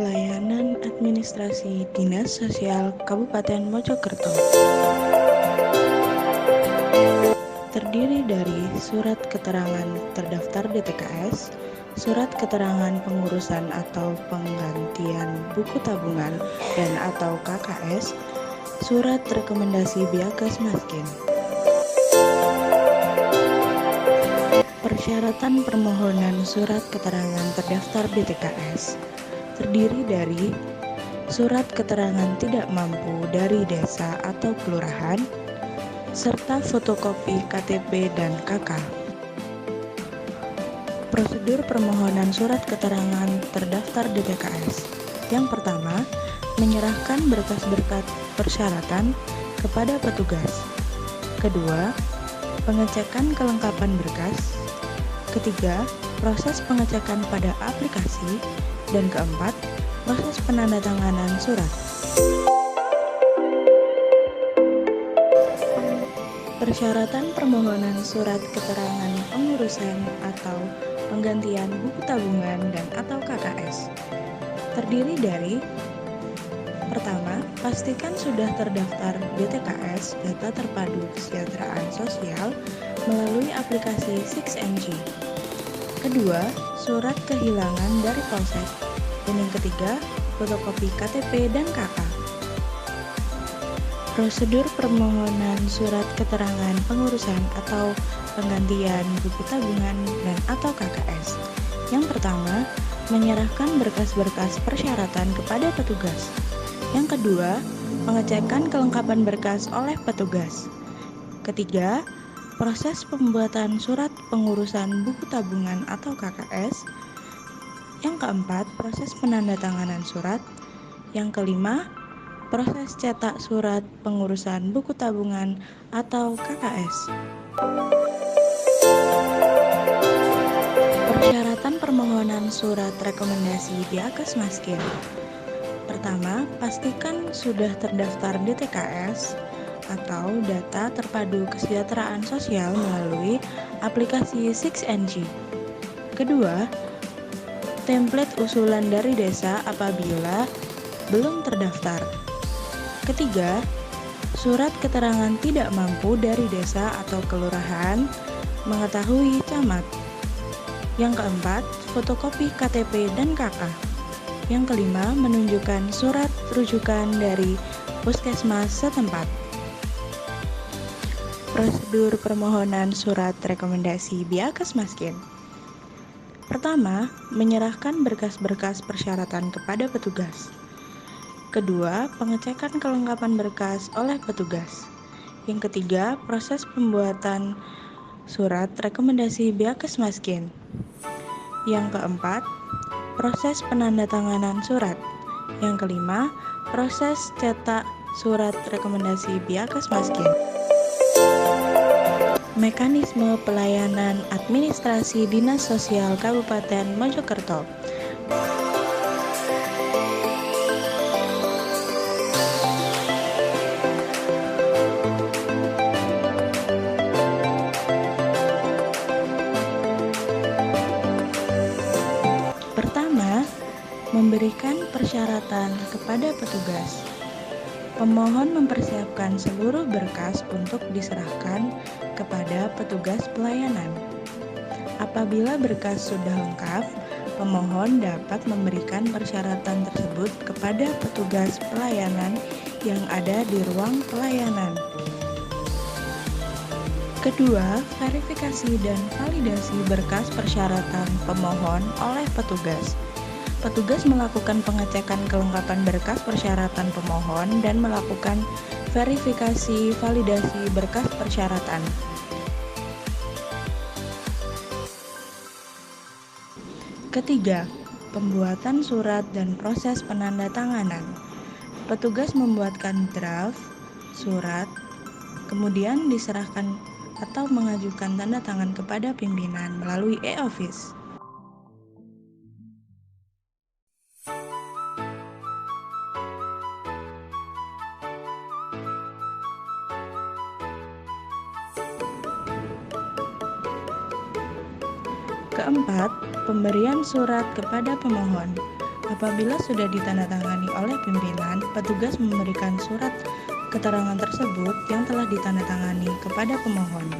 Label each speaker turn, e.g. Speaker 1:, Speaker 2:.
Speaker 1: Pelayanan Administrasi Dinas Sosial Kabupaten Mojokerto. Terdiri dari surat keterangan terdaftar DTKS, surat keterangan pengurusan atau penggantian buku tabungan dan atau KKS, surat rekomendasi Biakes Maskin. Persyaratan permohonan surat keterangan terdaftar DTKS terdiri dari surat keterangan tidak mampu dari desa atau kelurahan, serta fotokopi KTP dan KK. Prosedur permohonan surat keterangan terdaftar DTKS. Yang pertama, menyerahkan berkas-berkas persyaratan kepada petugas. Kedua, pengecekan kelengkapan berkas. Ketiga, proses pengecekan pada aplikasi. Dan keempat, proses penandatanganan surat. Persyaratan permohonan surat keterangan pengurusan atau penggantian buku tabungan dan atau KKS terdiri dari: pertama, pastikan sudah terdaftar DTKS Data Terpadu Kesejahteraan Sosial melalui aplikasi 6NG. Kedua, surat kehilangan dari polsek. Dan yang ketiga, fotokopi KTP dan KK. Prosedur permohonan surat keterangan pengurusan atau penggantian buku tabungan dan atau KKS. Yang pertama, menyerahkan berkas-berkas persyaratan kepada petugas. Yang kedua, pengecekan kelengkapan berkas oleh petugas. Ketiga, proses pembuatan surat pengurusan buku tabungan atau KKS. Yang keempat, proses penandatanganan surat. Yang kelima, proses cetak surat pengurusan buku tabungan atau KKS. Persyaratan permohonan surat rekomendasi Biakes Maskin. Pertama, pastikan sudah terdaftar DTKS atau Data Terpadu Kesejahteraan Sosial melalui aplikasi 6NG. Kedua, template usulan dari desa apabila belum terdaftar. Ketiga, surat keterangan tidak mampu dari desa atau kelurahan mengetahui camat. Yang keempat, fotokopi KTP dan KK. Yang kelima, menunjukkan surat rujukan dari puskesmas setempat. Prosedur permohonan surat rekomendasi Biakes Maskin. Pertama, menyerahkan berkas-berkas persyaratan kepada petugas. Kedua, pengecekan kelengkapan berkas oleh petugas. Yang ketiga, proses pembuatan surat rekomendasi Biakes Maskin. Yang keempat, proses penandatanganan surat. Yang kelima, proses cetak surat rekomendasi Biakes Maskin. Mekanisme pelayanan administrasi Dinas Sosial Kabupaten Mojokerto. Pertama, memberikan persyaratan kepada petugas. Pemohon mempersiapkan seluruh berkas untuk diserahkan kepada petugas pelayanan. Apabila berkas sudah lengkap, pemohon dapat memberikan persyaratan tersebut kepada petugas pelayanan yang ada di ruang pelayanan. Kedua, verifikasi dan validasi berkas persyaratan pemohon oleh petugas. Petugas melakukan pengecekan kelengkapan berkas persyaratan pemohon dan melakukan verifikasi validasi berkas persyaratan. Ketiga, pembuatan surat dan proses penandatanganan. Petugas membuatkan draft surat, kemudian diserahkan atau mengajukan tanda tangan kepada pimpinan melalui e-office. Keempat, pemberian surat kepada pemohon. Apabila sudah ditandatangani oleh pimpinan, petugas memberikan surat keterangan tersebut yang telah ditandatangani kepada pemohon.